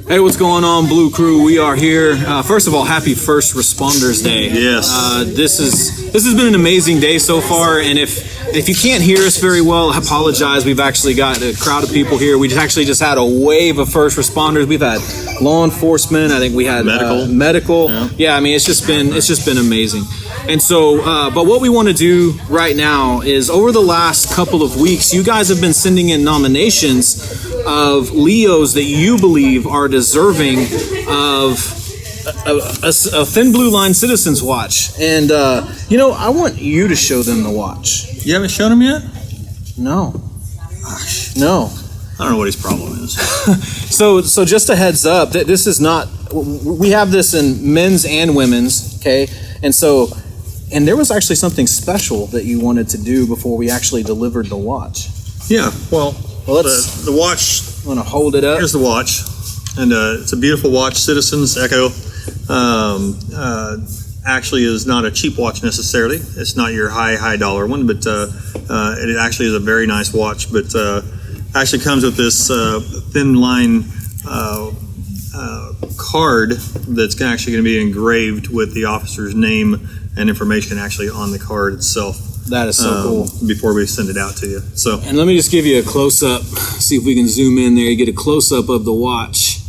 Hey, what's going on, Blue Crew? We are here. First of all, happy First Responders Day. Yes. This has been an amazing day so far, and if you can't hear us very well, I apologize. We've actually got a crowd of people here. We just had a wave of first responders. We've had law enforcement. I think we had medical. Yeah, I mean, it's just been amazing. And so, but what we want to do right now is, over the last couple of weeks, you guys have been sending in nominations of Leos that you believe are deserving of a Thin Blue Line Citizens Watch. And, I want you to show them the watch. You haven't shown him yet? No. Gosh. No. I don't know what his problem is. So just a heads up, that this is not, we have this in men's and women's, okay? And there was actually something special that you wanted to do before we actually delivered the watch. Yeah, well let's, the watch. I'm going to hold it up. Here's the watch. And it's a beautiful watch, Citizens Echo. Actually is not a cheap watch necessarily. It's not your high dollar one, but it actually is a very nice watch. But actually comes with this thin line card that's actually going to be engraved with the officer's name and information actually on the card itself. That is so cool. Before we send it out to you. So, and let me just give you a close up. See if we can zoom in there. You get a close up of the watch.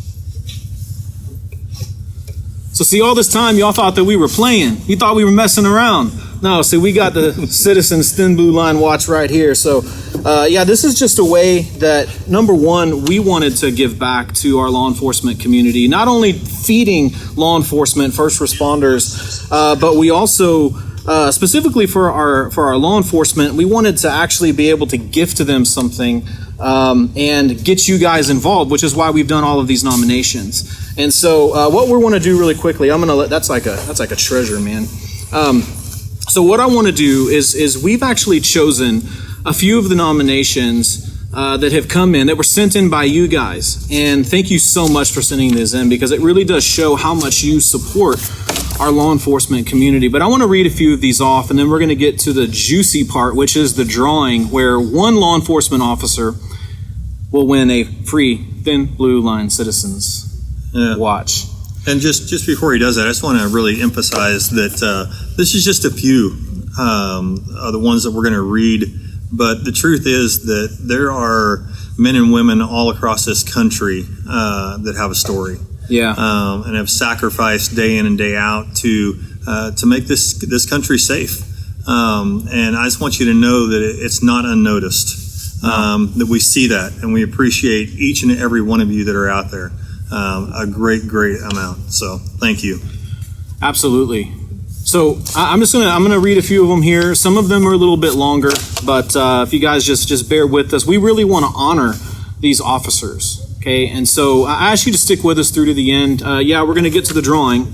So see, all this time, y'all thought that we were playing. You thought we were messing around. No, see, we got the Citizens Thin Blue Line watch right here. So, this is just a way that, number one, we wanted to give back to our law enforcement community. Not only feeding law enforcement, first responders, but we also, specifically for our law enforcement, we wanted to actually be able to gift to them something and get you guys involved, which is why we've done all of these nominations. And so what we want to do really quickly, I'm going to let, that's like a treasure, man. So what I want to do is we've actually chosen a few of the nominations that have come in, that were sent in by you guys. And thank you so much for sending this in, because it really does show how much you support our law enforcement community. But I want to read a few of these off, and then we're going to get to the juicy part, which is the drawing, where one law enforcement officer will win a free Thin Blue Line Citizens watch. And just before he does that, I just want to really emphasize that this is just a few of the ones that we're going to read. But the truth is that there are men and women all across this country that have a story. Yeah. And have sacrificed day in and day out to make this country safe. And I just want you to know that it's not unnoticed, that we see that, and we appreciate each and every one of you that are out there. A great amount. So thank you. Absolutely. So I'm gonna read a few of them here. Some of them are a little bit longer, but if you guys just bear with us, we really want to honor these officers. Okay, and so I ask you to stick with us through to the end. We're gonna get to the drawing,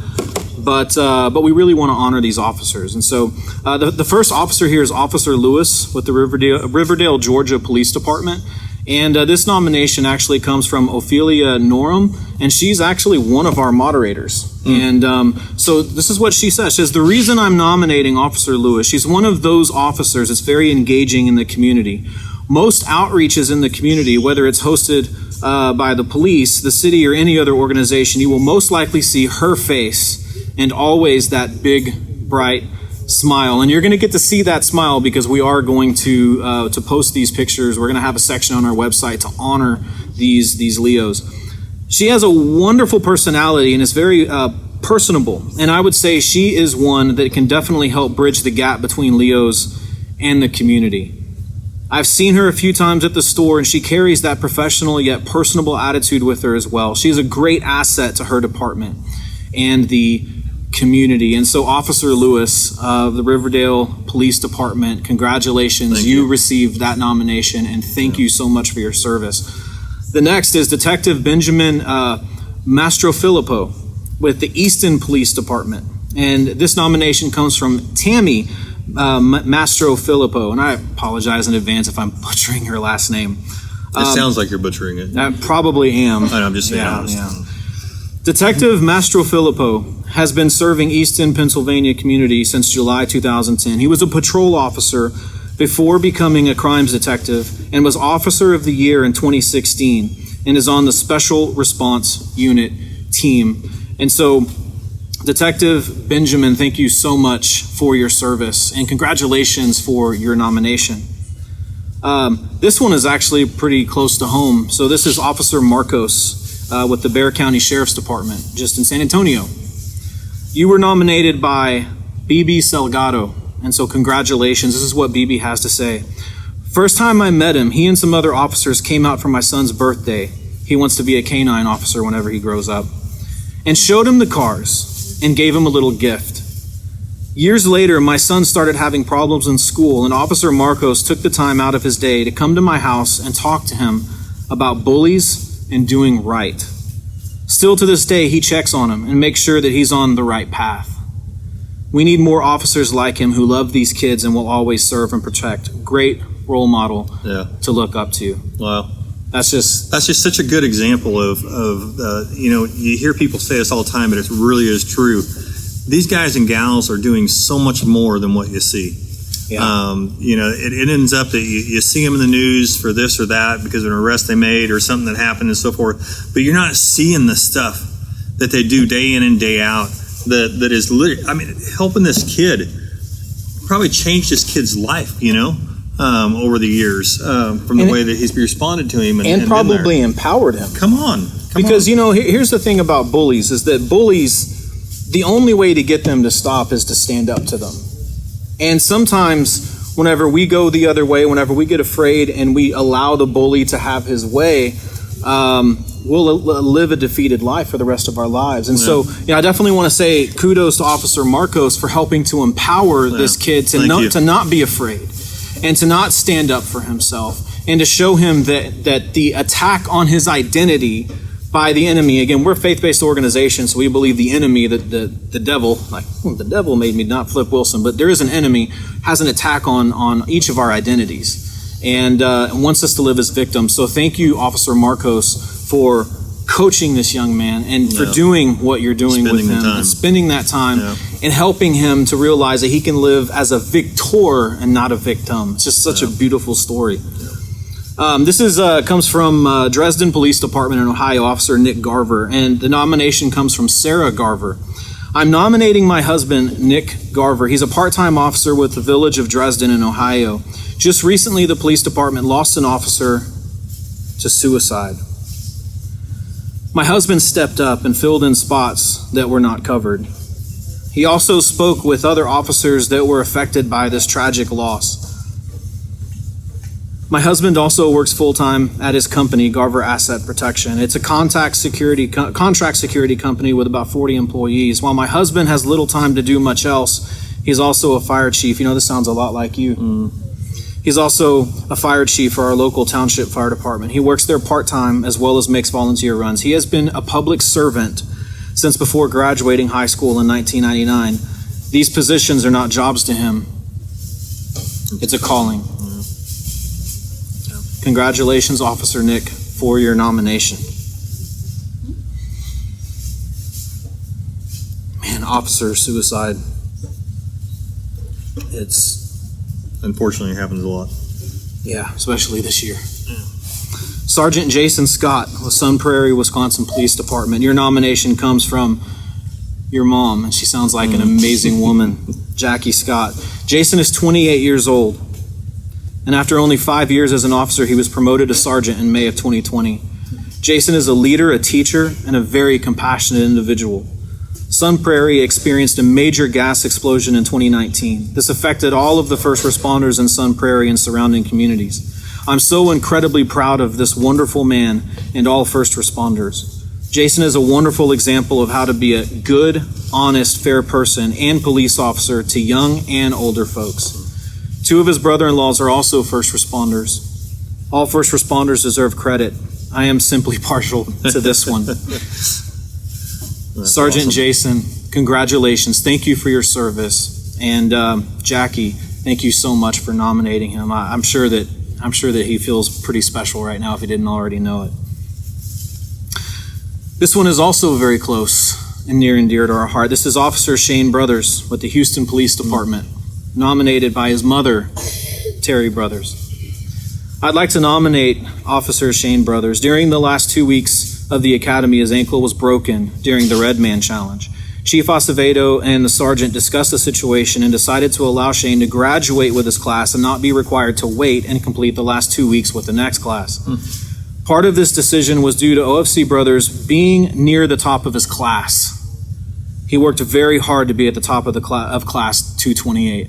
but we really want to honor these officers. And so the first officer here is Officer Lewis with the Riverdale, Georgia Police Department. And this nomination actually comes from Ophelia Norum, and she's actually one of our moderators. And so this is what she says. She says, the reason I'm nominating Officer Lewis, she's one of those officers that's very engaging in the community. Most outreaches in the community, whether it's hosted by the police, the city, or any other organization, you will most likely see her face, and always that big, bright smile. And you're going to get to see that smile, because we are going to post these pictures. We're going to have a section on our website to honor these Leos. She has a wonderful personality and is very personable. And I would say she is one that can definitely help bridge the gap between Leos and the community. I've seen her a few times at the store, and she carries that professional yet personable attitude with her as well. She is a great asset to her department and the community. And so, Officer Lewis of the Riverdale Police Department, congratulations. You received that nomination, and thank you so much for your service. The next is Detective Benjamin Mastrofilippo with the Easton Police Department. And this nomination comes from Tammy Mastrofilippo. And I apologize in advance if I'm butchering her last name. It sounds like you're butchering it. I probably am. I'm just saying. Yeah. Detective Mastrofilippo has been serving Easton, Pennsylvania community since July 2010. He was a patrol officer before becoming a crimes detective and was Officer of the Year in 2016. and is on the Special Response Unit team. And so, Detective Benjamin, thank you so much for your service, and congratulations for your nomination. This one is actually pretty close to home. So this is Officer Marcos with the Bexar County Sheriff's Department, just in San Antonio. You were nominated by BB Salgado, and so congratulations. This is what BB has to say. First time I met him, he and some other officers came out for my son's birthday. He wants to be a canine officer whenever he grows up. And showed him the cars and gave him a little gift. Years later, my son started having problems in school, and Officer Marcos took the time out of his day to come to my house and talk to him about bullies and doing right. Still to this day, he checks on him and makes sure that he's on the right path. We need more officers like him who love these kids and will always serve and protect. Great role model to look up to. Wow. That's just such a good example of you hear people say this all the time, but it really is true. These guys and gals are doing so much more than what you see. Yeah. It ends up that you see them in the news for this or that because of an arrest they made or something that happened and so forth, but you're not seeing the stuff that they do day in and day out that is literally, helping this kid probably changed this kid's life, over the years, from the way that he's responded to him and probably empowered him. Come on. Because here's the thing about bullies is that bullies, the only way to get them to stop is to stand up to them. And sometimes whenever we go the other way, whenever we get afraid and we allow the bully to have his way, we'll live a defeated life for the rest of our lives. And so, I definitely want to say kudos to Officer Marcos for helping to empower this kid to not be afraid and to not stand up for himself and to show him that the attack on his identity by the enemy, again, we're a faith-based organization, so we believe the enemy, the devil, the devil made me not Flip Wilson, but there is an enemy, has an attack on each of our identities and wants us to live as victims. So thank you, Officer Marcos, for coaching this young man and for doing what you're doing with him and spending that time and helping him to realize that he can live as a victor and not a victim. It's just such a beautiful story. This comes from Dresden Police Department in Ohio, Officer Nick Garver, and the nomination comes from Sarah Garver. I'm nominating my husband, Nick Garver. He's a part-time officer with the village of Dresden in Ohio. Just recently, the police department lost an officer to suicide. My husband stepped up and filled in spots that were not covered. He also spoke with other officers that were affected by this tragic loss. My husband also works full-time at his company, Garver Asset Protection. It's a contract security company with about 40 employees. While my husband has little time to do much else, he's also a fire chief. This sounds a lot like you. He's also a fire chief for our local township fire department. He works there part-time as well as makes volunteer runs. He has been a public servant since before graduating high school in 1999. These positions are not jobs to him. It's a calling. Congratulations, Officer Nick, for your nomination. Man, officer suicide. Unfortunately, it happens a lot. Yeah, especially this year. Sergeant Jason Scott with Sun Prairie, Wisconsin Police Department. Your nomination comes from your mom, and she sounds like an amazing woman, Jackie Scott. Jason is 28 years old. And after only 5 years as an officer, he was promoted to sergeant in May of 2020. Jason is a leader, a teacher, and a very compassionate individual. Sun Prairie experienced a major gas explosion in 2019. This affected all of the first responders in Sun Prairie and surrounding communities. I'm so incredibly proud of this wonderful man and all first responders. Jason is a wonderful example of how to be a good, honest, fair person and police officer to young and older folks. 2 of his brother-in-laws are also first responders. All first responders deserve credit. I am simply partial to this one. Sergeant awesome. Jason, congratulations. Thank you for your service. And Jackie, thank you so much for nominating him. I'm sure that he feels pretty special right now if he didn't already know it. This one is also very close and near and dear to our heart. This is Officer Shane Brothers with the Houston Police Department, nominated by his mother, Terry Brothers. I'd like to nominate Officer Shane Brothers. During the last 2 weeks of the academy, his ankle was broken during the Red Man Challenge. Chief Acevedo and the sergeant discussed the situation and decided to allow Shane to graduate with his class and not be required to wait and complete the last 2 weeks with the next class. Part of this decision was due to OFC Brothers being near the top of his class. He worked very hard to be at the top of class 228.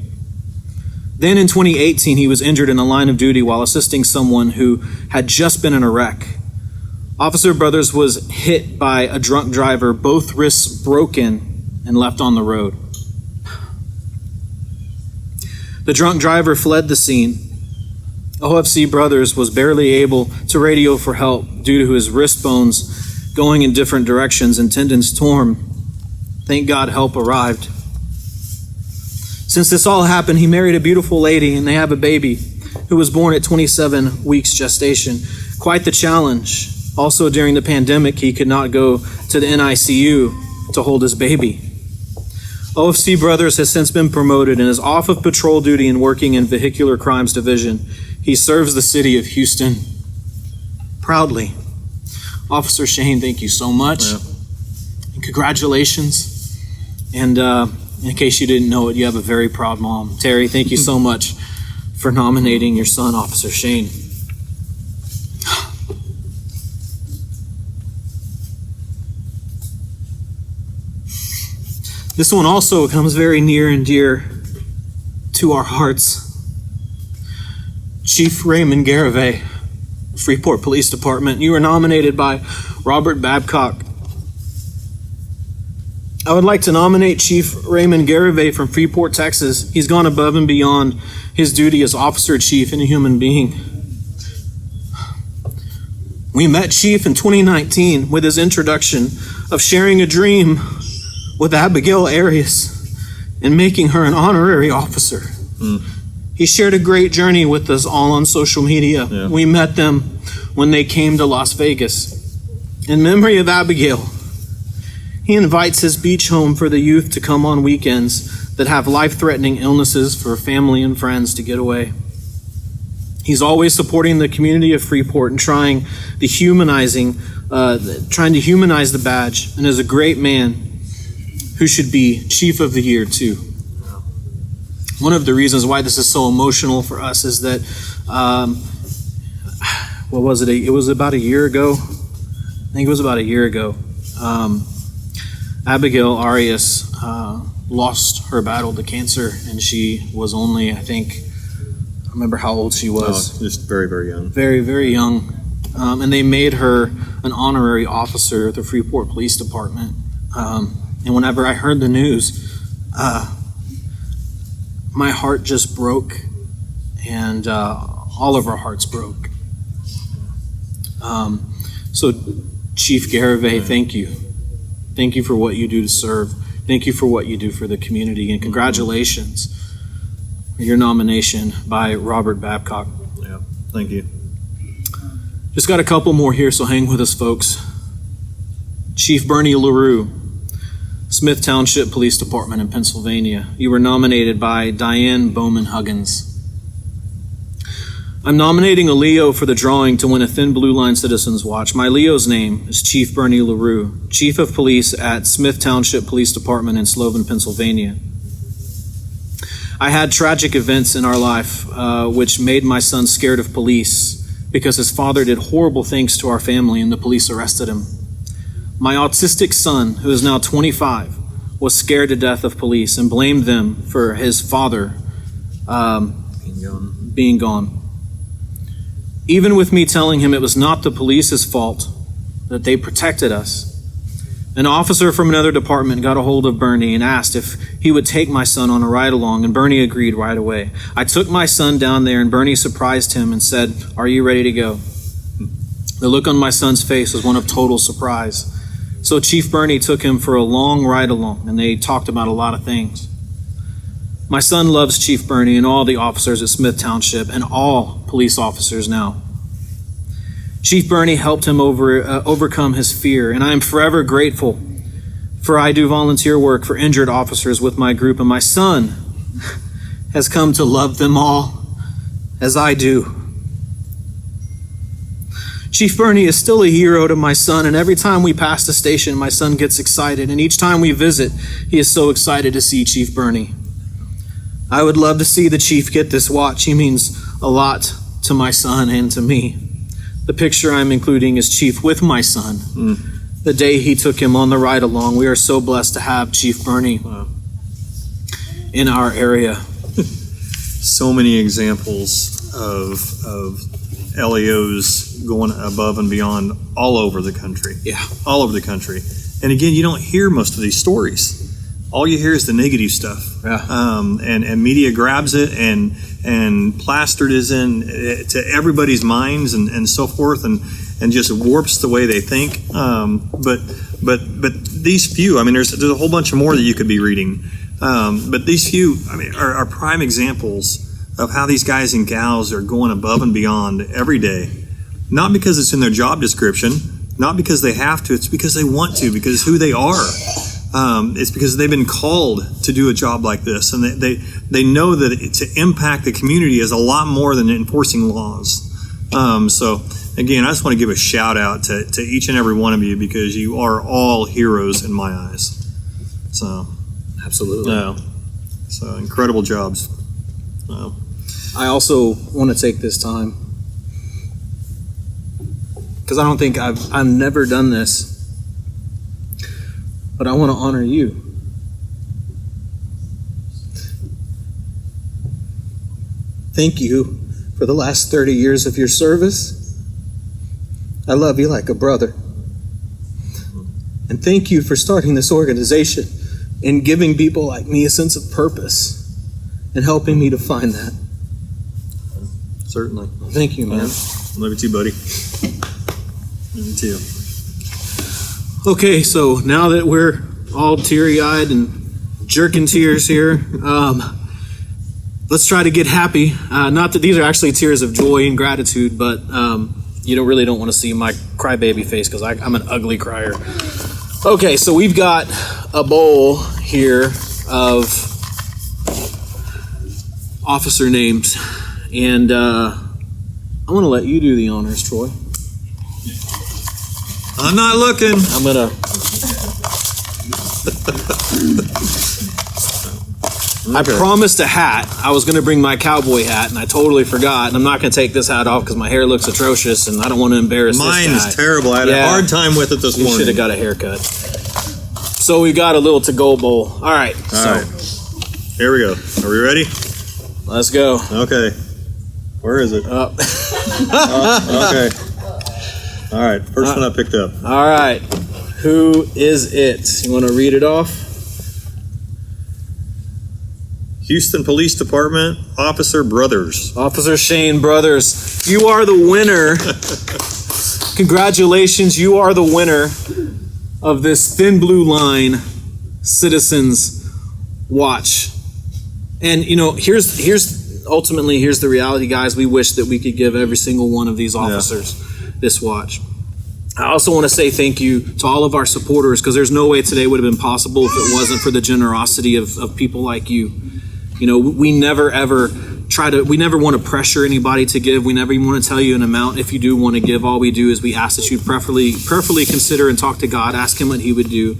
Then in 2018, he was injured in the line of duty while assisting someone who had just been in a wreck. Officer Brothers was hit by a drunk driver, both wrists broken and left on the road. The drunk driver fled the scene. OFC Brothers was barely able to radio for help due to his wrist bones going in different directions and tendons torn. Thank God help arrived. Since this all happened, he married a beautiful lady and they have a baby who was born at 27 weeks gestation. Quite the challenge. Also during the pandemic, he could not go to the NICU to hold his baby. OFC Brothers has since been promoted and is off of patrol duty and working in Vehicular Crimes Division. He serves the city of Houston proudly. Officer Shane, thank you so much. Yeah. And congratulations. And in case you didn't know it, you have a very proud mom. Terry, thank you so much for nominating your son, Officer Shane. This one also comes very near and dear to our hearts. Chief Raymond Garavey, Freeport Police Department. You were nominated by Robert Babcock. I would like to nominate Chief Raymond Garavey from Freeport, Texas. He's gone above and beyond his duty as officer chief and a human being. We met Chief in 2019 with his introduction of sharing a dream with Abigail Arias and making her an honorary officer. He shared a great journey with us all on social media. Yeah. We met them when they came to Las Vegas. In memory of Abigail, he invites his beach home for the youth to come on weekends that have life-threatening illnesses for family and friends to get away. He's always supporting the community of Freeport and trying to humanize the badge, and is a great man who should be Chief of the Year too. One of the reasons why this is so emotional for us is that, what was it? It was about a year ago. I think it was about a year ago. Abigail Arias lost her battle to cancer, and she was only, I remember how old she was. Just very, very young. Very, very young. And they made her an honorary officer of the Freeport Police Department. And whenever I heard the news, my heart just broke, and all of our hearts broke. So Chief Garavey, thank you. Thank you for what you do to serve. Thank you for what you do for the community, and congratulations for your nomination by Robert Babcock. Yeah, thank you. Just got a couple more here, so hang with us, folks. Chief Bernie LaRue, Smith Township Police Department in Pennsylvania. You were nominated by Diane Bowman Huggins. I'm nominating a Leo for the drawing to win a Thin Blue Line Citizens Watch. My Leo's name is Chief Bernie LaRue, Chief of Police at Smith Township Police Department in Sloven, Pennsylvania. I had tragic events in our life which made my son scared of police because his father did horrible things to our family and the police arrested him. My autistic son, who is now 25, was scared to death of police and blamed them for his father being gone. Even with me telling him it was not the police's fault, that they protected us, an officer from another department got a hold of Bernie and asked if he would take my son on a ride along, and Bernie agreed right away. I took my son down there, and Bernie surprised him and said, "Are you ready to go?" The look on my son's face was one of total surprise. So Chief Bernie took him for a long ride along, and they talked about a lot of things. My son loves Chief Bernie and all the officers at Smith Township and all police officers now. Chief Bernie helped him overcome his fear, and I am forever grateful, for I do volunteer work for injured officers with my group, and my son has come to love them all as I do. Chief Bernie is still a hero to my son, and every time we pass the station, my son gets excited, and each time we visit, he is so excited to see Chief Bernie. I would love to see the chief get this watch. He means a lot to my son and to me. The picture I'm including is Chief with my son. The day he took him on the ride along. We are so blessed to have Chief Bernie in our area. So many examples of LEOs going above and beyond all over the country. Yeah. All over the country. And again, you don't hear most of these stories. All you hear is the negative stuff. Yeah. And media grabs it and plastered is to everybody's minds and so forth and just warps the way they think. But these few, I mean, there's a whole bunch of more that you could be reading. But these few, I mean, are prime examples of how these guys and gals are going above and beyond every day. Not because it's in their job description, not because they have to, it's because they want to, because it's who they are. It's because they've been called to do a job like this, and they know that to impact the community is a lot more than enforcing laws. So again, I just want to give a shout out to each and every one of you, because you are all heroes in my eyes. So Absolutely. yeah, so incredible jobs. I also want to take this time, because I don't think I've never done this, but I want to honor you. Thank you for the last 30 years of your service. I love you like a brother. And thank you for starting this organization and giving people like me a sense of purpose and helping me to find that. Certainly. Thank you, man. Love you too, buddy. Love you too. Okay, so now that we're all teary-eyed and jerking tears here, let's try to get happy. Not that these are actually tears of joy and gratitude, but you don't want to see my crybaby face, because I'm an ugly crier. Okay, so we've got a bowl here of officer names, and I want to let you do the honors, Troy. I'm not looking. I'm gonna. I promised a hat. I was gonna bring my cowboy hat, and I totally forgot. And I'm not gonna take this hat off because my hair looks atrocious, and I don't want to embarrass this guy. Mine is terrible. I had a hard time with it this You morning. should have got a haircut. So we got a little to-go bowl. All right. All right. Here we go. Are we ready? Let's go. Okay. Where is it? Okay. All right. First one I picked up. All right. Who is it? You want to read it off? Houston Police Department, Officer Brothers. Officer Shane Brothers, you are the winner. Congratulations, you are the winner of this Thin Blue Line Citizens Watch. And here's ultimately the reality, guys. We wish that we could give every single one of these officers this watch. I also want to say thank you to all of our supporters, because there's no way today would have been possible if it wasn't for the generosity of people like you. We never ever we never want to pressure anybody to give. We never even want to tell you an amount if you do want to give. All we do is we ask that you prayerfully consider and talk to God, ask him what he would do,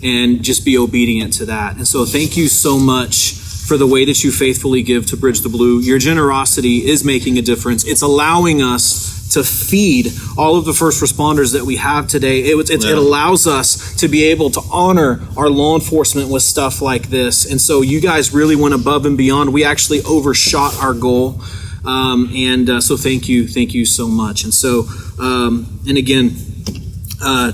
and just be obedient to that. And so thank you so much for the way that you faithfully give to Bridge the Blue. Your generosity is making a difference. It's allowing us to feed all of the first responders that we have today. It allows us to be able to honor our law enforcement with stuff like this. And so you guys really went above and beyond. We actually overshot our goal. So thank you so much. And so, and again, I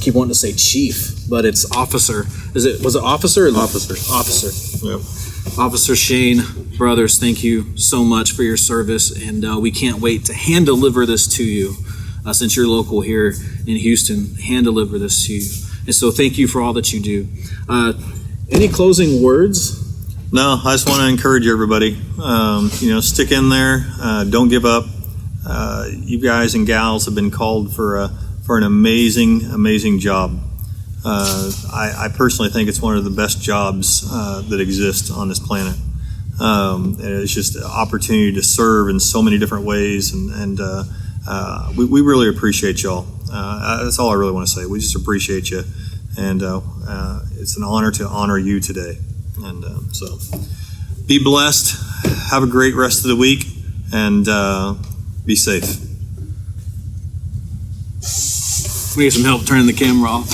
keep wanting to say chief, but it's officer. Was it officer? Officer. Officer. Yep. Officer Shane Brothers, thank you so much for your service, and we can't wait to hand deliver this to you. Since you're local here in Houston, hand deliver this to you. And so thank you for all that you do. Any closing words? No, I just want to encourage everybody. Stick in there. Don't give up. You guys and gals have been called for an amazing job. I personally think it's one of the best jobs that exist on this planet. And it's just an opportunity to serve in so many different ways, and we really appreciate y'all. That's all I really want to say. We just appreciate you, and it's an honor to honor you today. And so, be blessed. Have a great rest of the week, and be safe. We need some help turning the camera off.